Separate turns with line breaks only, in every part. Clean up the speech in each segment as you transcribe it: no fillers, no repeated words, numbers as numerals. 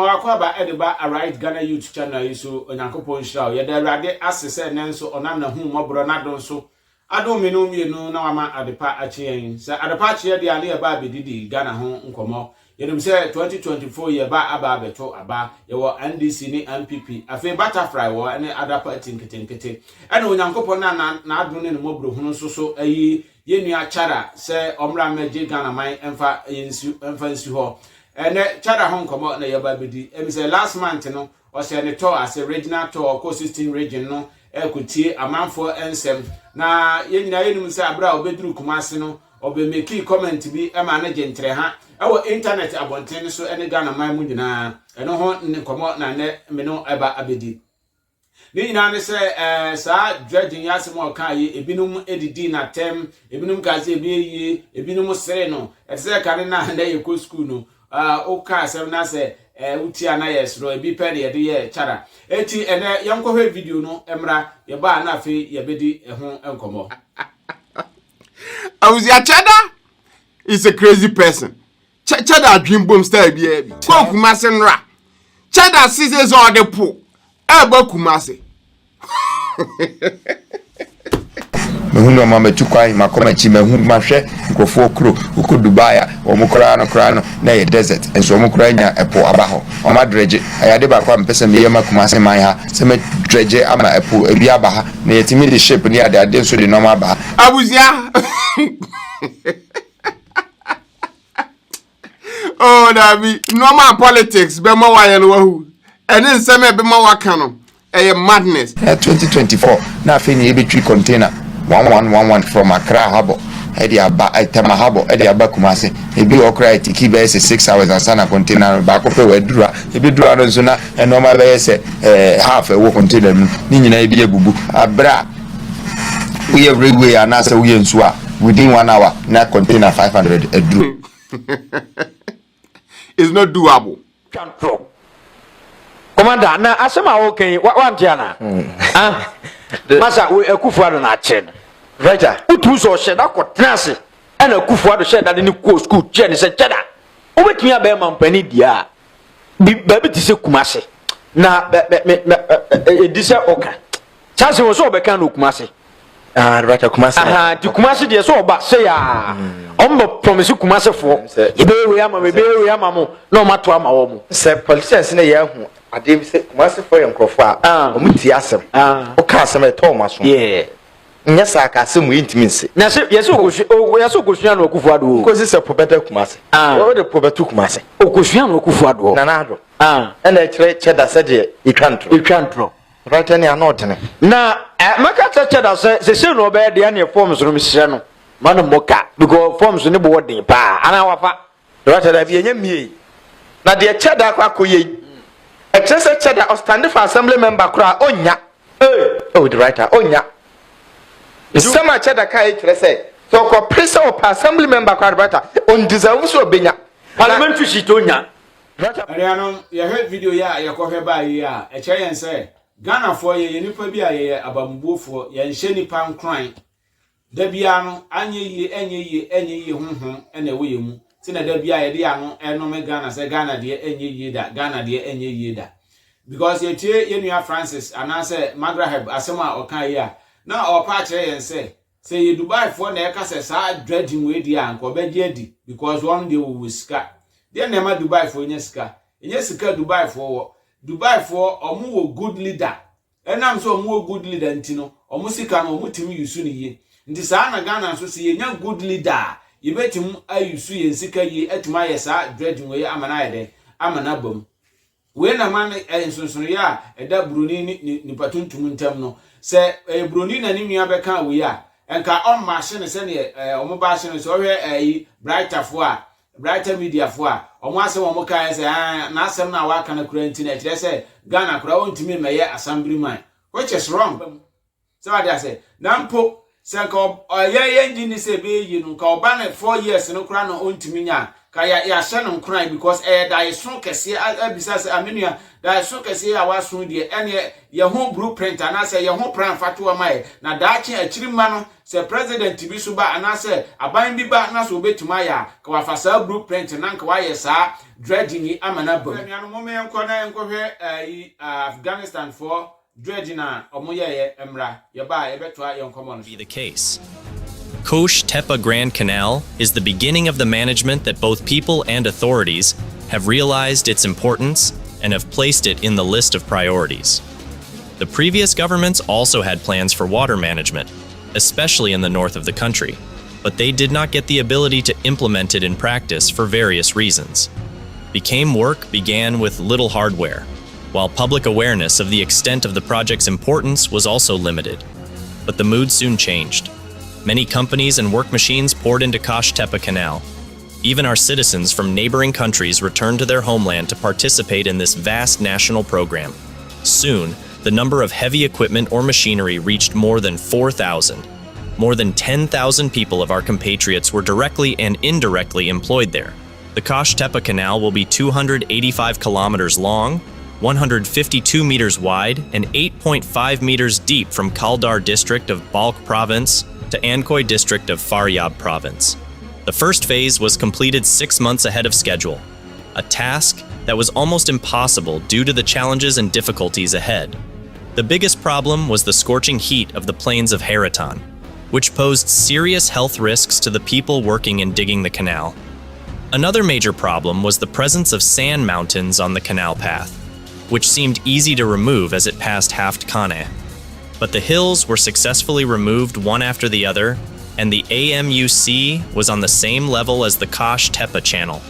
Mawakwaba Ediba Aright Ghana YouTube channel iso Onyankopon Shraw ye da Awurade asese nenso onam na hu mobro na don so adom me no mienu na wama adepa acheyen se adepa ache de ane ba bedidi Ghana ho nkomo yedum se 2024 ye ba aba abeto aba ye wo NDC ni MPP afi butterfly wo ane adapa tinketenkete ene Onyankopon na adom ne mobro hu so so ayi ye nua chara se omra meje Ghana man emfa nsi ho ene chara hon komo na yaba bedi emi say last month no o say ne tour as a regional tour ko 16 region no ekutie amanfo ensem na ye nyina ye nim say abra obeduru Kumasi no obe make comment bi e ma na gentre ha e wo internet abonten so ene Ghana man mu nyina eno ho ne komo na ne me no eba abedi ni nyina ne say sa dredging yasem o kan ye ebinum edidi na tem ebinum ka say ebiye ebinum sere no e say kan na nda ye ko school no oka asem na se uti ana yesro ebi pe de ye chara eti ene yankohwe video no emra ye ba na afi ye bedi ho enkomo.
Awuzia Chada is a crazy person. Chada dream boom style bi ko Kumasi nra. Chada sees all the po eba Kumasi.
Mehuno mama tukwan makoma chi mehu mahwe nkofo okro uko Dubai omukora no na ye desert enso omukora nya epo abaho oma dredge ayade ba kwa mpese me yema Kumasi man ha se me dredge ama epo ebi abaha na yetimi de shape ni ade enso de normal ba
Abuzia. Oh Dabi normal politics be ma wa ye no wahu ene nseme be ma wa ka no eye madness
2024 na afeni e betri container 1111 from Accra Harbor aba Tema Harbor aba Kumasi ebi okra itiki be 6 hours and sana container ba ko pe wadura ebi dura no so na normal be se half e wo container ni nyina ebi ebubu abra we everywhere anasa we nso a within 1 hour na container 500 edru.
It's not doable.
Commander na asema okay wantiana masa ekufuado na ache right utu so she da ko tenase na ekufuado she da ni ko school che ni se cheda obetumi aba ma mpani dia ba bi ti se Kumasi na edise oka chance wo so obeka na Kumasi
right Kumasi
di Kumasi de so oba se ya ombo promise Kumasi fo ebe we ama mo na o mato ama wo mo
se politicians na ye hu ade se Kumasi for yankrofo a omuti asem o ka asem e to maso nya sa ka asem intimi nse
na se yeso okosua na okufuado
ko se pobeta Kumasi o de pobetu Kumasi
okosua na okufuado
na ado na kire cheda se de ikantro right any anot ne
na maka cheda se no be de na forms no misire no manu moka because forms no bo wodin pa ana wafa
right da bi enya mie na de cheda kwa koye exercise cheda or stand for assembly member kura onya oh the writer onya some cheda kai kire say so ko pressure of assembly member kura writer on deserve so benya
parliamentary sheet onya
ariano ye heard video ya ye ko hwe ba yi a e che yen say Ghana for ye nipa bi a ye abambuofo ye nhye nipa nkran da bia no enye yi honhom ene wo ye mu ti na da bia ye de ano eno me Ghana say Ghana de enye yi da Ghana de enye yi da because ye tie ye nua Francis anase Magraheb asema okan yi a na opa kire yen say ye Dubai for na ye ka say sa dredging we di an ko be adi because one day we sika de na ma Dubai for nye sika Dubai for omu wo good leader enam so omu wo good leader ntino omu sika no omu timi yusu ni ye nti sa na Ghana so se ye nya good leader ye betim ayusu ye sika ye etuma ye sa dredging we amana ye de amana bom we na man ensonson ya eda broni ni patuntum ntem no se broni na ni nua be kan we ya enka on machine se ne omu ba se so hwe brighter media fo a omo asem omo kan se na asem na wa kana kura nti na kire se Ghana kura ontimi meye assemblyman which is wrong so what I say nampo se ko ye engine se be yi no ka oba na 4 years no kura no ontimi nya kaya ya shanum cry because die so kese abisa se amenua die so kese ya waso de ene ye ho blueprint anase ye ho plan fatoa mai na daache achirima no se president bi so ba anase aban bi ba na so betuma ya ka wafasa blueprint na nka waye sa dredging amana ba nua no mome enko na enkohwe Afghanistan for dredging na omoye emra ye ba ye betoa ye nkomo no
be the case. Kosh Tepe Grand Canal is the beginning of the management that both people and authorities have realized its importance and have placed it in the list of priorities. The previous governments also had plans for water management, especially in the north of the country, but they did not get the ability to implement it in practice for various reasons. Work began with little hardware, while public awareness of the extent of the project's importance was also limited. But the mood soon changed. Many companies and work machines poured into Kosh Tepe Canal. Even our citizens from neighboring countries returned to their homeland to participate in this vast national program. Soon, the number of heavy equipment or machinery reached more than 4,000. More than 10,000 people of our compatriots were directly and indirectly employed there. The Kosh Tepe Canal will be 285 kilometers long, 152 meters wide, and 8.5 meters deep from Kaldar district of Balkh province to Ankoy district of Faryab province. The first phase was completed 6 months ahead of schedule, a task that was almost impossible due to the challenges and difficulties ahead. The biggest problem was the scorching heat of the plains of Haratan, which posed serious health risks to the people working in digging the canal. Another major problem was the presence of sand mountains on the canal path, which seemed easy to remove as it passed Haft Kane. But the hills were successfully removed one after the other, and the AMUC was on the same level as the Kosh Tepe channel.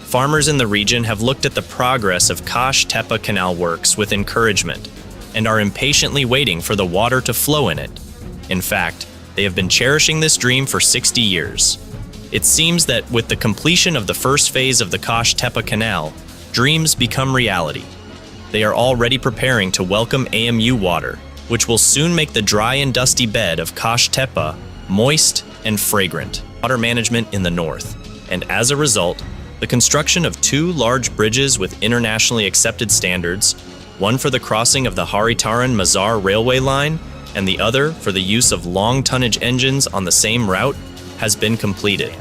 Farmers in the region have looked at the progress of Kosh Tepe canal works with encouragement and are impatiently waiting for the water to flow in it. In fact, they have been cherishing this dream for 60 years. It seems that with the completion of the first phase of the Kosh Tepe canal, dreams become reality. They are already preparing to welcome AMU water, which will soon make the dry and dusty bed of Kosh Tepe moist and fragrant. Water management in the north, and as a result, the construction of 2 large bridges with internationally accepted standards, one for the crossing of the Haritaran-Mazar railway line and the other for the use of long tonnage engines on the same route, has been completed.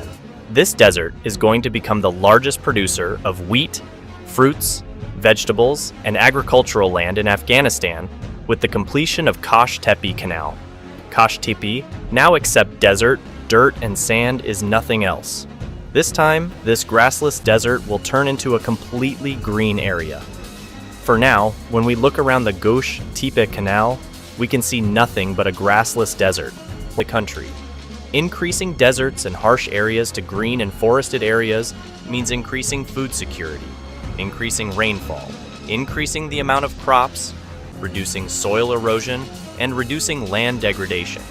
This desert is going to become the largest producer of wheat, fruits, vegetables, and agricultural land in Afghanistan with the completion of Kosh Tepe Canal. Kosh Tepe, now except desert, dirt, and sand, is nothing else. This time, this grassless desert will turn into a completely green area. For now, when we look around the Kosh Tepe Canal, we can see nothing but a grassless desert. The country. Increasing deserts and harsh areas to green and forested areas means increasing food security, increasing rainfall, increasing the amount of crops, reducing soil erosion, and reducing land degradation.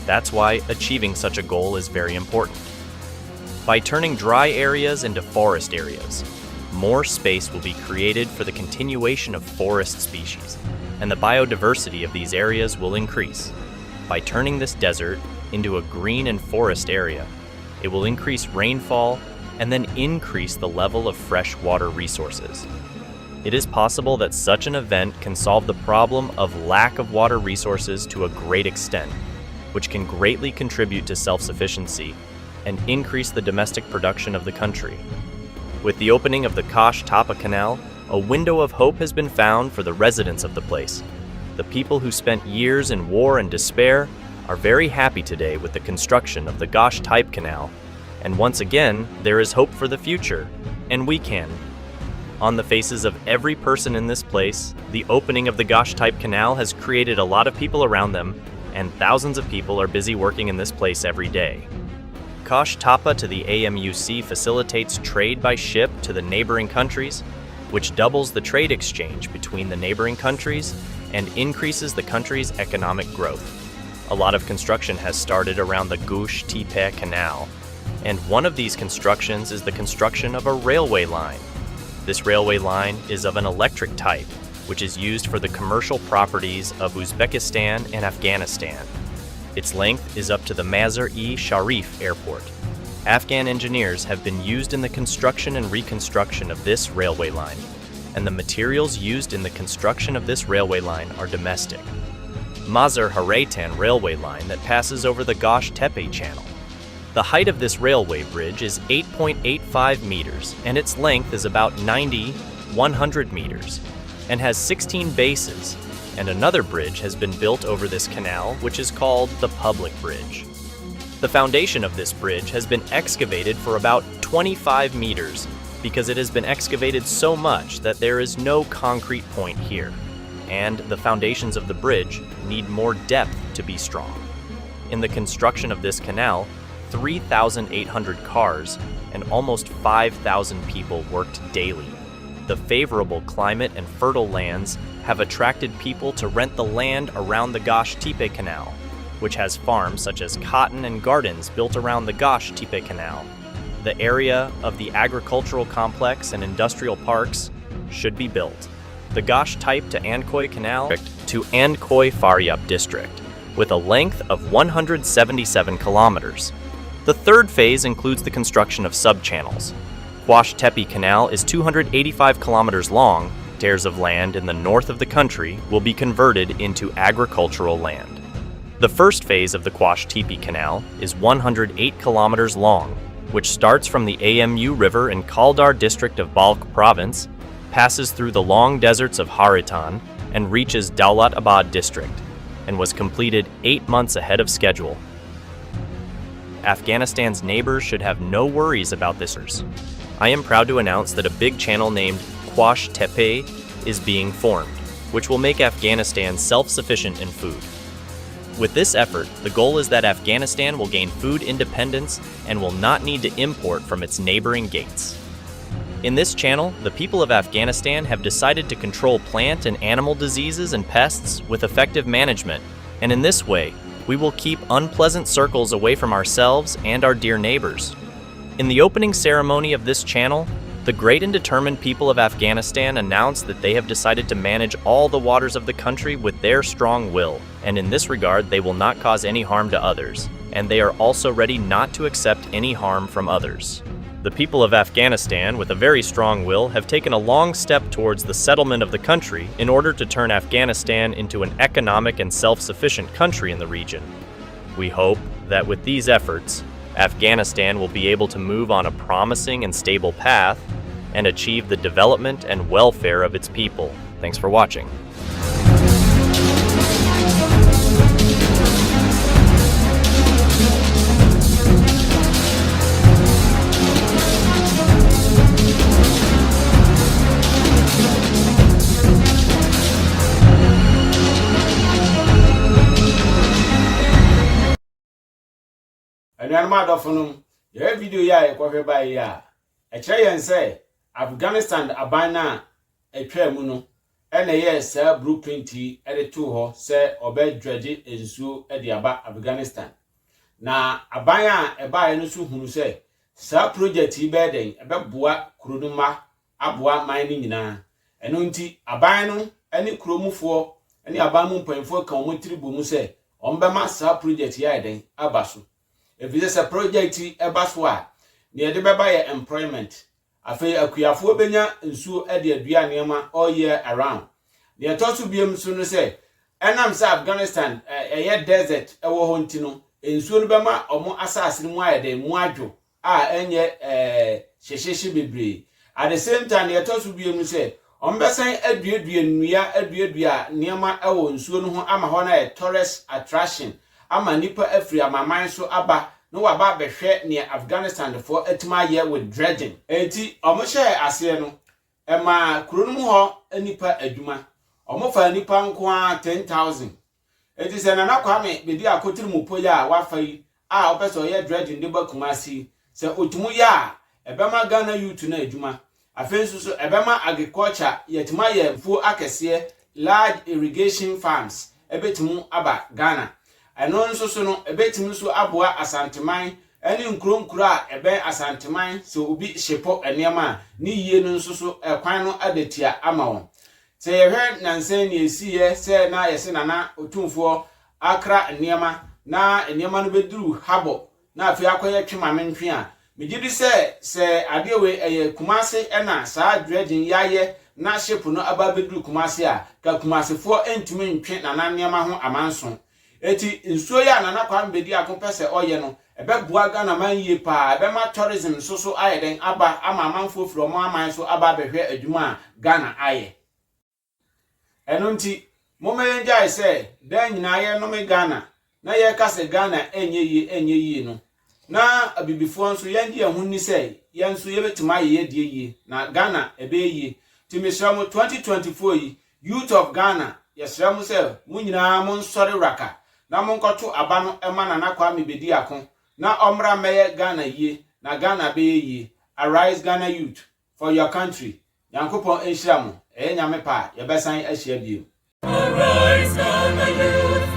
That's why achieving such a goal is very important. By turning dry areas into forest areas, more space will be created for the continuation of forest species, and the biodiversity of these areas will increase. By turning this desert into a green and forest area, it will increase rainfall and then increase the level of fresh water resources. It is possible that such an event can solve the problem of lack of water resources to a great extent, which can greatly contribute to self-sufficiency and increase the domestic production of the country. With the opening of the Kosh Tepe Canal, a window of hope has been found for the residents of the place. The people who spent years in war and despair are very happy today with the construction of the Kosh Tepe Canal, and once again, there is hope for the future, and we can. On the faces of every person in this place, the opening of the Kosh Tepe Canal has created a lot of people around them, and thousands of people are busy working in this place every day. Kosh Tepe to the AMUC facilitates trade by ship to the neighboring countries, which doubles the trade exchange between the neighboring countries and increases the country's economic growth. A lot of construction has started around the Kosh Tepe Canal, and one of these constructions is the construction of a railway line. This railway line is of an electric type, which is used for the commercial properties of Uzbekistan and Afghanistan. Its length is up to the Mazar-e Sharif airport. Afghan engineers have been used in the construction and reconstruction of this railway line, and the materials used in the construction of this railway line are domestic. Mazar-Haraitan railway line that passes over the Gosh Tepe Channel. The height of this railway bridge is 8.85 meters, and its length is about 100 meters, and has 16 bases, and another bridge has been built over this canal, which is called the Public Bridge. The foundation of this bridge has been excavated for about 25 meters because it has been excavated so much that there is no concrete point here, and the foundations of the bridge need more depth to be strong. In the construction of this canal, 3,800 cars and almost 5,000 people worked daily. The favorable climate and fertile lands have attracted people to rent the land around the Gosh Tepe Canal, which has farms such as cotton and gardens built around the Gosh Tepe Canal. The area of the agricultural complex and industrial parks should be built. The Gosh Tepe to Ankoy Canal to Ankoy Faryab district, with a length of 177 kilometers. The third phase includes the construction of sub-channels. Gosh Tepe Canal is 285 kilometers long. Hectares of land in the north of the country will be converted into agricultural land. The first phase of the Gosh Tepe Canal is 108 kilometers long, which starts from the AMU River in Kaldar district of Balkh province, passes through the long deserts of Haritan, and reaches Daulatabad district, and was completed 8 months ahead of schedule. Afghanistan's neighbors should have no worries about this. I am proud to announce that a big channel named Gosh Tepe is being formed, which will make Afghanistan self-sufficient in food. With this effort, the goal is that Afghanistan will gain food independence and will not need to import from its neighboring gates. In this channel, the people of Afghanistan have decided to control plant and animal diseases and pests with effective management, and in this way, we will keep unpleasant circles away from ourselves and our dear neighbors. In the opening ceremony of this channel, the great and determined people of Afghanistan announced that they have decided to manage all the waters of the country with their strong will, and in this regard they will not cause any harm to others, and they are also ready not to accept any harm from others. The people of Afghanistan, with a very strong will, have taken a long step towards the settlement of the country in order to turn Afghanistan into an economic and self-sufficient country in the region. We hope that with these efforts, Afghanistan will be able to move on a promising and stable path and achieve the development and welfare of its people. Thanks for watching.
Anuanum adofo ye video ya ekwohwe bai ya ekire yen say Afghanistan abana etwa mu no ene ye sa blueprint ede to ho say obedwage ensuo ede aba Afghanistan na abanya ebaye no so hunu say sa project yi be den ebeboa kuronuma aboa man ni nyina eno nti aban no ene kuromufo ene abamu mpanfo kan mo tribu mu say ombema sa project ya den abaso. If this is a project ebaswa near the baba employment afi akuyafo benya nsu ede adua niema all year around near tosu biem so no say enam say Afghanistan a desert ewo ho ntino nsu no bema omo asase mu ayede mu adwo a enye hyehyehe bebre at the same time near tosu biem say ombesan aduadua nnua aduadua niema ewo nsu no ho ama ho na tourist attraction ama nipa afri amaman so aba no waba behwe ne Afghanistan for etima ye with dredging enti omo share ase no ema kuronum ho anipa adwuma omo fa nipa nko a 10,000 enti se na Kwame Bediako mupo ya wafa yi a opeso ye dredging de ba Kumasi se otumu ya ebema Ghana youth na adwuma afensu so ebema agriculture yetima ye fu akese large irrigation farms ebetimu aba Ghana eno nso so no ebetimu so aboa asanteman eni nkronkura ebe asanteman so obi shepo enema ni yie no nso so ekwan no adatia ama won se yehwe nansen ne esiye se na yese na otumfo akra enema na enema no beduru habo na afi akoye twema mentwe a megidi se ade we Kumasi na saa dredging yaye na ship no aba beduru Kumasi a ka Kumasifo entumi ntwe na naniama ho amanso eti nsuo ya na Kwame Bediako pese oye no ebebua Ghana man yie pa ebema tourism so ayeden aba ama amanfo fro mo aman so aba behwe adwuma Ghana aye eno nti momenja ise den nyina ye no me Ghana na ye kase Ghana enye yi no na abibifo nso yandi ehun ni sei yenso ye betima ye die yi na Ghana ebe yi timisramu 2024 yi youth of Ghana yesramu se munyina mo nsori raka na mo nkoto aba no ema na Kwame Bediako na omra meye Ghana yi na Ghana be yi. Arise Ghana youth for your country. Yankopon enhiramu nyame pa ye besan ahia bio. Arise Ghana youth.